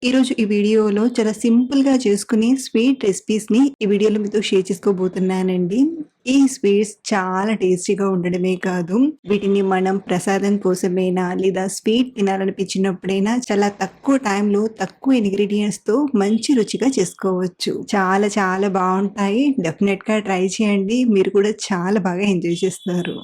ఈరోజు ఈ వీడియోలో చాలా సింపుల్‌గా చేసుకునే స్వీట్ రెసిపీస్‌ని ఈ వీడియోలో మీతో షేర్ చేసుకోబోతున్నానండి. ఈ స్వీట్స్ చాలా టేస్టీగా ఉండడమే కాదు, వీటిని మనం ప్రసాదం కోసమైనా లేదా స్వీట్ తినాలనిపించినప్పుడైనా చాలా తక్కువ టైంలో, తక్కువ ఇంగ్రీడియెంట్స్‌తో మంచి రుచిగా చేసుకోవచ్చు. చాలా చాలా బావుంటాయి. డెఫినెట్‌గా ట్రై చేయండి. మీరు కూడా చాలా బాగా ఎంజాయ్ చేస్తారు.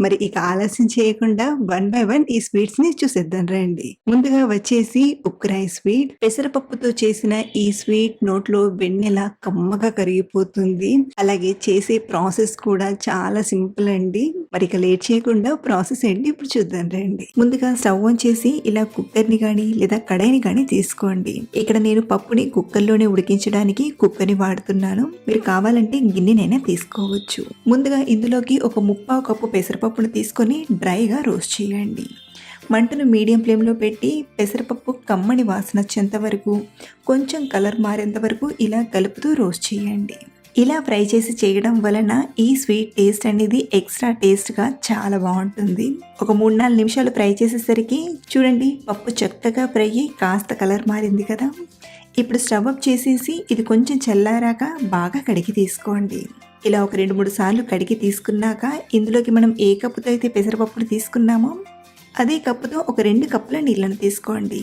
మరి ఇక ఆలస్యం చేయకుండా వన్ బై వన్ ఈ స్వీట్స్‌ని చూసేద్దాం రండి. ముందుగా వచ్చేసి ఉక్రాయి స్వీట్. పెసరపప్పుతో చేసిన ఈ స్వీట్ నోట్లో వెన్నెలా కమ్మగా కరిగిపోతుంది. అలాగే చేసే ప్రాసెస్ కూడా చాలా సింపుల్ అండి. మరి ఇక లేట్ చేయకుండా ప్రాసెస్ ఏంటి ఇప్పుడు చూద్దాం రండి. ముందుగా స్టవ్ ఆన్ చేసి ఇలా కుక్కర్‌ని గాని లేదా కడాయిని గాని తీసుకోండి. ఇక్కడ నేను పప్పుని కుక్కర్‌లోనే ఉడికించడానికి కుక్కర్‌ని వాడుతున్నాను. మీరు కావాలంటే గిన్నెనైనా తీసుకోవచ్చు. ముందుగా ఇందులోకి ఒక ముప్పావు కప్పు పెసరపప్పును తీసుకొని డ్రైగా రోస్ట్ చేయండి. మంటను మీడియం ఫ్లేమ్లో పెట్టి పెసరపప్పు కమ్మని వాసన వచ్చేంత వరకు, కొంచెం కలర్ మారేంత వరకు ఇలా కలుపుతూ రోస్ట్ చేయండి. ఇలా ఫ్రై చేసి చేయడం వలన ఈ స్వీట్ టేస్ట్ అనేది ఎక్స్ట్రా టేస్ట్గా చాలా బాగుంటుంది. ఒక 3-4 నిమిషాలు ఫ్రై చేసేసరికి చూడండి, పప్పు చక్కగా ఫ్రై అయ్యి కాస్త కలర్ మారింది కదా. ఇప్పుడు స్టవ్ అప్ చేసేసి ఇది కొంచెం చల్లారాక బాగా కడిగి తీసుకోండి. ఇలా ఒక 2-3 సార్లు కడిగి తీసుకున్నాక ఇందులోకి మనం ఏ కప్పుతో అయితే పెసరపప్పును తీసుకున్నామో అదే కప్పుతో ఒక 2 కప్పుల నీళ్ళను తీసుకోండి.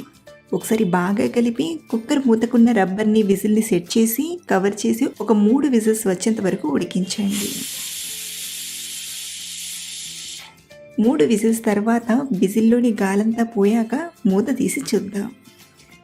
ఒకసారి బాగా కలిపి కుక్కర్ మూతకున్న రబ్బర్ని విజిల్ని సెట్ చేసి కవర్ చేసి ఒక 3 విజిల్స్ వచ్చేంత వరకు ఉడికించండి. 3 విజిల్స్ తర్వాత విజిల్లోని గాలంతా పోయాక మూత తీసి చూద్దాం.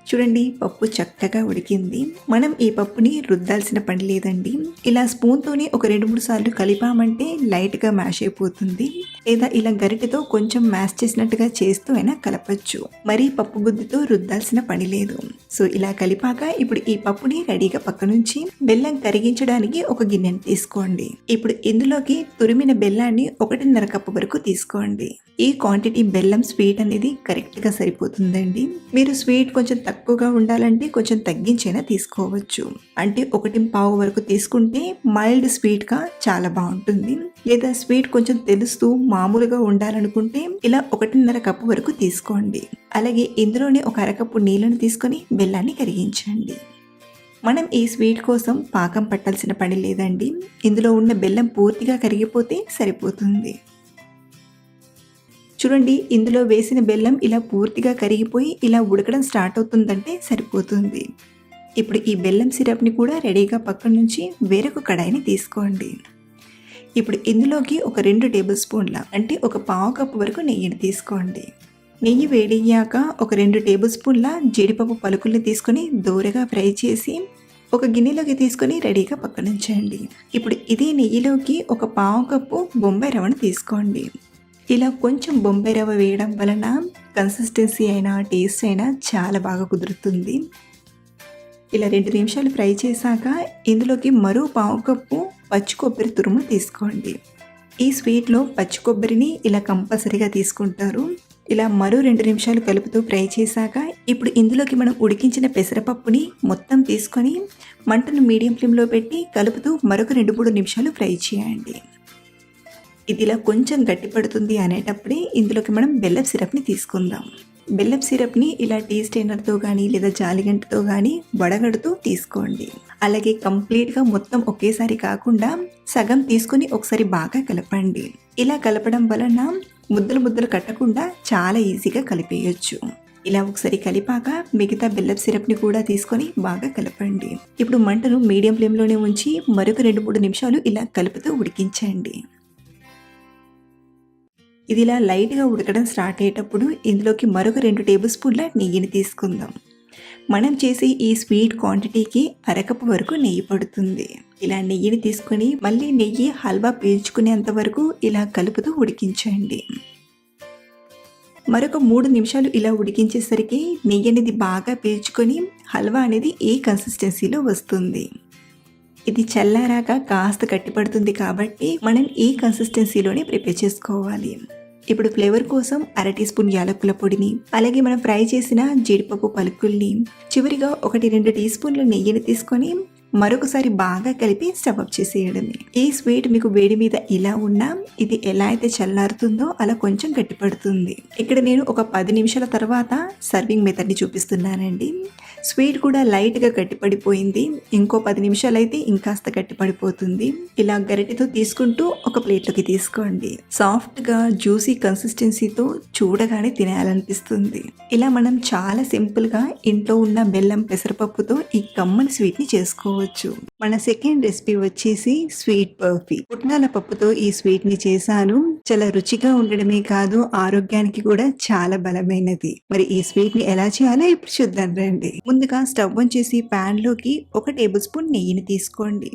చూడండి, పప్పు చక్కగా ఉడికింది. మనం ఈ పప్పుని రుద్దాల్సిన పని లేదండి. ఇలా స్పూన్తోనే ఒక 2-3 సార్లు కలిపామంటే లైట్గా మ్యాష్ అయిపోతుంది. లేదా ఇలా గరిటెతో కొంచెం మ్యాష్ చేసినట్టుగా చేస్తూ అయినా కలపచ్చు. మరీ పప్పు గుద్దితో రుద్దాల్సిన పని లేదు. సో ఇలా కలిపాక ఇప్పుడు ఈ పప్పుని రెడీగా పక్కనుంచి బెల్లం కరిగించడానికి ఒక గిన్నెని తీసుకోండి. ఇప్పుడు ఇందులోకి తురిమిన బెల్లాన్ని 1.5 కప్పు వరకు తీసుకోండి. ఈ క్వాంటిటీ బెల్లం స్వీట్ అనేది కరెక్ట్గా సరిపోతుందండి. మీరు స్వీట్ కొంచెం తక్కువగా ఉండాలంటే కొంచెం తగ్గించైనా తీసుకోవచ్చు. అంటే 1.5 వరకు తీసుకుంటే మైల్డ్ స్వీట్గా చాలా బాగుంటుంది. లేదా స్వీట్ కొంచెం తెలుస్తూ మామూలుగా ఉండాలనుకుంటే ఇలా 1.5 కప్పు వరకు తీసుకోండి. అలాగే ఇందులోనే ఒక అరకప్పు నీళ్ళను తీసుకొని బెల్లాన్ని కరిగించండి. మనం ఈ స్వీట్ కోసం పాకం పట్టాల్సిన పని లేదండి. ఇందులో ఉన్న బెల్లం పూర్తిగా కరిగిపోతే సరిపోతుంది. చూడండి, ఇందులో వేసిన బెల్లం ఇలా పూర్తిగా కరిగిపోయి ఇలా ఉడకడం స్టార్ట్ అవుతుందంటే సరిపోతుంది. ఇప్పుడు ఈ బెల్లం సిరప్ని కూడా రెడీగా పక్కన నుంచి వేరొక కడాయిని తీసుకోండి. ఇప్పుడు ఇందులోకి ఒక 2 టేబుల్ స్పూన్ల అంటే ఒక పావు కప్పు వరకు నెయ్యిని తీసుకోండి. నెయ్యి వేడయ్యాక ఒక 2 టేబుల్ స్పూన్ల జీడిపప్పు పలుకుల్ని తీసుకొని దూరగా ఫ్రై చేసి ఒక గిన్నెలోకి తీసుకొని రెడీగా పక్కన ఉంచండి. ఇప్పుడు ఇదే నెయ్యిలోకి ఒక పావు కప్పు బొంబాయి రవ్వను తీసుకోండి. ఇలా కొంచెం బొంబాయి రవ్వ వేయడం వలన కన్సిస్టెన్సీ అయినా టేస్ట్ అయినా చాలా బాగా కుదురుతుంది. ఇలా 2 నిమిషాలు ఫ్రై చేశాక ఇందులోకి మరో పావు కప్పు పచ్చి కొబ్బరి తురుము తీసుకోండి. ఈ స్వీట్లో పచ్చి కొబ్బరిని ఇలా కంపల్సరీగా తీసుకుంటారు. ఇలా మరో 2 నిమిషాలు కలుపుతూ ఫ్రై చేశాక ఇప్పుడు ఇందులోకి మనం ఉడికించిన పెసరపప్పుని మొత్తం తీసుకొని మంటను మీడియం ఫ్లేమ్లో పెట్టి కలుపుతూ మరొక 2-3 నిమిషాలు ఫ్రై చేయండి. ఇది ఇలా కొంచెం గట్టిపడుతుంది అనేటప్పుడే ఇందులోకి మనం బెల్లం సిరప్ని తీసుకుందాం. బెల్లం సిరప్ని ఇలా టీ స్ట్రైనర్తో కానీ లేదా జాలిగంటతో కానీ వడగడుతూ తీసుకోండి. అలాగే కంప్లీట్గా మొత్తం ఒకేసారి కాకుండా సగం తీసుకొని ఒకసారి బాగా కలపండి. ఇలా కలపడం వలన ముద్దలు ముద్దలు కట్టకుండా చాలా ఈజీగా కలిపేయచ్చు. ఇలా ఒకసారి కలిపాక మిగతా బెల్లం సిరప్ని కూడా తీసుకొని బాగా కలపండి. ఇప్పుడు మంటను మీడియం ఫ్లేమ్లోనే ఉంచి మరొక 2-3 నిమిషాలు ఇలా కలుపుతూ ఉడికించండి. ఇది ఇలా లైట్గా ఉడకడం స్టార్ట్ అయ్యేటప్పుడు ఇందులోకి మరొక 2 టేబుల్ స్పూన్ల నెయ్యిని తీసుకుందాం. మనం చేసే ఈ స్వీట్ క్వాంటిటీకి అరకప్పు వరకు నెయ్యి పడుతుంది. ఇలా నెయ్యిని తీసుకొని మళ్ళీ నెయ్యి హల్వా పీల్చుకునేంత వరకు ఇలా కలుపుతూ ఉడికించండి. మరొక 3 నిమిషాలు ఇలా ఉడికించేసరికి నెయ్యి అనేది బాగా పీల్చుకొని హల్వా అనేది ఈ కన్సిస్టెన్సీలో వస్తుంది. ఇది చల్లారాక కాస్త గట్టిపడుతుంది కాబట్టి మనం ఈ కన్సిస్టెన్సీలోనే ప్రిపేర్ చేసుకోవాలి. ఇప్పుడు ఫ్లేవర్ కోసం 1/2 టీ స్పూన్ యాలకుల పొడిని, అలాగే మనం ఫ్రై చేసిన జీడిపప్పు పలుకుల్ని, చివరిగా 1-2 టీ స్పూన్ల నెయ్యిని తీసుకొని మరొకసారి బాగా కలిపి స్టవ్ ఆఫ్ చేసేయడమే. ఈ స్వీట్ మీకు వేడి మీద ఇలా ఉన్నా ఇది ఎలా అయితే చల్లారుతుందో అలా కొంచెం గట్టిపడుతుంది. ఇక్కడ నేను ఒక 10 నిమిషాల తర్వాత సర్వింగ్ మెథడ్ని చూపిస్తున్నానండి. స్వీట్ కూడా లైట్గా గట్టిపడిపోయింది. ఇంకో 10 నిమిషాలైతే ఇంకాస్త గట్టిపడిపోతుంది. ఇలా గరిటెతో తీసుకుంటూ ఒక ప్లేట్లోకి తీసుకోండి. సాఫ్ట్గా జ్యూసీ కన్సిస్టెన్సీతో చూడగానే తినాలనిపిస్తుంది. ఇలా మనం చాలా సింపుల్గా ఇంట్లో ఉన్న బెల్లం పెసరపప్పుతో ఈ కమ్మని స్వీట్ని చేసుకోవచ్చు. మన సెకండ్ రెసిపీ వచ్చేసి స్వీట్ బర్ఫీ. పుట్నాల పప్పుతో ఈ స్వీట్ని చేశాను. చాలా రుచిగా ఉండడమే కాదు, ఆరోగ్యానికి కూడా చాలా బలమైనది. మరి ఈ స్వీట్ని ఎలా చేయాలో ఇప్పుడు చూద్దాం రండి. ముందుగా స్టవ్ ఆన్ చేసి ప్యాన్లోకి 1 టేబుల్ స్పూన్ నెయ్యిని తీసుకోండి.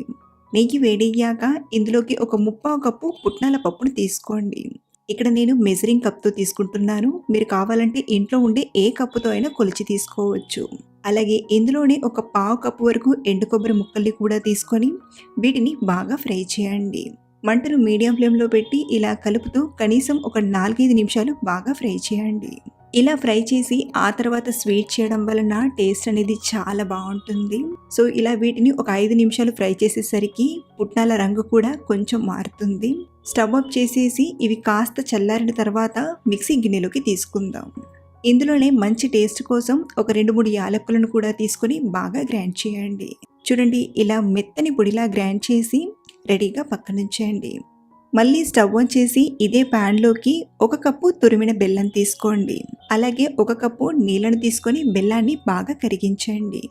నెయ్యి వేడయ్యాక ఇందులోకి ఒక 1/2 కప్పు పుట్నాల పప్పును తీసుకోండి. ఇక్కడ నేను మెజరింగ్ కప్తో తీసుకుంటున్నాను. మీరు కావాలంటే ఇంట్లో ఉండే ఏ కప్పుతో అయినా కొలిచి తీసుకోవచ్చు. అలాగే ఇందులోనే ఒక 1/2 కప్పు వరకు ఎండు కొబ్బరి ముక్కల్ని కూడా తీసుకొని వీటిని బాగా ఫ్రై చేయండి. మంటను మీడియం ఫ్లేమ్లో పెట్టి ఇలా కలుపుతూ కనీసం ఒక 4-5 నిమిషాలు బాగా ఫ్రై చేయండి. ఇలా ఫ్రై చేసి ఆ తర్వాత స్వీట్ చేయడం వలన టేస్ట్ అనేది చాలా బాగుంటుంది. సో ఇలా వీటిని ఒక 5 నిమిషాలు ఫ్రై చేసేసరికి పుట్నాల రంగు కూడా కొంచెం మారుతుంది. స్టవ్ ఆఫ్ చేసేసి ఇవి కాస్త చల్లారిన తర్వాత మిక్సీ గిన్నెలోకి తీసుకుందాం. ఇందులోనే మంచి టేస్ట్ కోసం ఒక 2-3 యాలకులను కూడా తీసుకొని బాగా గ్రైండ్ చేయండి. చూడండి, ఇలా మెత్తని పొడిలా గ్రైండ్ చేసి రెడీగా పక్కనుంచేయండి. మళ్ళీ స్టవ్ ఆన్ చేసి ఇదే ప్యాన్లోకి 1 కప్పు తురిమిన బెల్లం తీసుకోండి. అలాగే 1 కప్పు నీళ్ళను తీసుకొని బెల్లాన్ని బాగా కరిగించండి.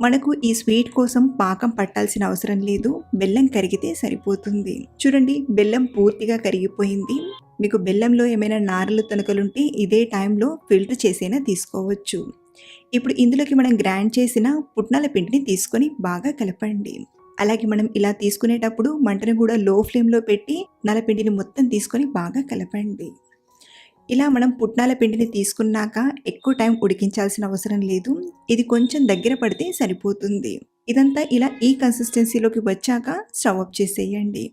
మనకు ఈ స్వీట్ కోసం పాకం పట్టాల్సిన అవసరం లేదు, బెల్లం కరిగితే సరిపోతుంది. చూడండి, బెల్లం పూర్తిగా కరిగిపోయింది. మీకు బెల్లంలో ఏమైనా నారలు తనకలుంటే ఇదే టైంలో ఫిల్టర్ చేసైనా తీసుకోవచ్చు. ఇప్పుడు ఇందులోకి మనం గ్రైండ్ చేసిన పుట్నాల పిండిని తీసుకొని బాగా కలపండి. అలాగే మనం ఇలా తీసుకునేటప్పుడు మంటను కూడా లో ఫ్లేమ్లో పెట్టి నలపిండిని మొత్తం తీసుకొని బాగా కలపండి. ఇలా మనం పుట్నాల పిండిని తీసుకున్నాక ఎక్కువ టైం ఉడికించాల్సిన అవసరం లేదు. ఇది కొంచెం దగ్గర పడితే సరిపోతుంది. ఇదంతా ఇలా ఈ కన్సిస్టెన్సీలోకి వచ్చాక స్టవ్ ఆఫ్ చేసేయండి.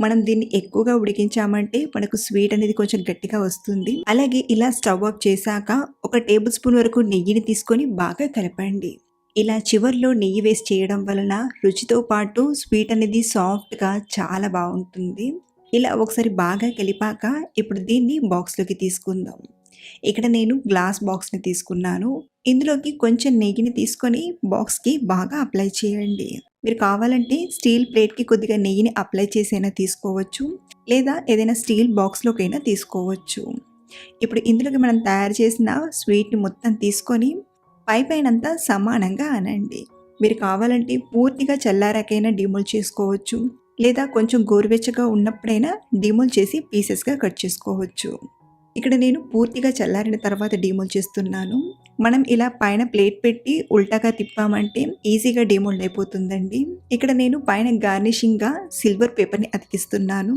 మనం దీన్ని ఎక్కువగా ఉడికించామంటే మనకు స్వీట్ అనేది కొంచెం గట్టిగా వస్తుంది. అలాగే ఇలా స్టవ్ ఆఫ్ చేశాక 1 టేబుల్ స్పూన్ వరకు నెయ్యిని తీసుకొని బాగా కలపండి. ఇలా చివర్లో నెయ్యి వేసి చేయడం వలన రుచితో పాటు స్వీట్ అనేది సాఫ్ట్గా చాలా బాగుంటుంది. ఇలా ఒకసారి బాగా కలిపాక ఇప్పుడు దీన్ని బాక్స్లోకి తీసుకుందాం. ఇక్కడ నేను గ్లాస్ బాక్స్ని తీసుకున్నాను. ఇందులోకి కొంచెం నెయ్యిని తీసుకొని బాక్స్కి బాగా అప్లై చేయండి. మీరు కావాలంటే స్టీల్ ప్లేట్కి కొద్దిగా నెయ్యిని అప్లై చేసైనా తీసుకోవచ్చు, లేదా ఏదైనా స్టీల్ బాక్స్లోకైనా తీసుకోవచ్చు. ఇప్పుడు ఇందులోకి మనం తయారు చేసిన స్వీట్ని మొత్తం తీసుకొని పైనంతా సమానంగా అనండి. మీరు కావాలంటే పూర్తిగా చల్లారాకైనా డిమోల్డ్ చేసుకోవచ్చు, లేదా కొంచెం గోరువెచ్చగా ఉన్నప్పుడైనా డిమోల్డ్ చేసి పీసెస్గా కట్ చేసుకోవచ్చు. ఇక్కడ నేను పూర్తిగా చల్లారిన తర్వాత డిమోల్డ్ చేస్తున్నాను. మనం ఇలా పైన ప్లేట్ పెట్టి ఉల్టాగా తిప్పామంటే ఈజీగా డిమోల్డ్ అయిపోతుందండి. ఇక్కడ నేను పైన గార్నిషింగ్గా సిల్వర్ పేపర్ని అతికిస్తున్నాను.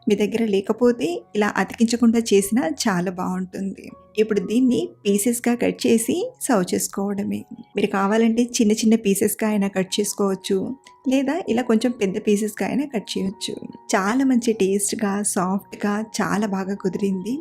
మీ దగ్గర లేకపోతే ఇలా అతికించకుండా చేసినా చాలా బాగుంటుంది. ఇప్పుడు దీన్ని పీసెస్గా కట్ చేసి సర్వ్ చేసుకోవడమే. మీరు కావాలంటే చిన్న చిన్న పీసెస్గా అయినా కట్ చేసుకోవచ్చు, లేదా ఇలా కొంచెం పెద్ద పీసెస్గా అయినా కట్ చేయొచ్చు. చాలా మంచి టేస్ట్గా సాఫ్ట్గా చాలా బాగా కుదిరింది.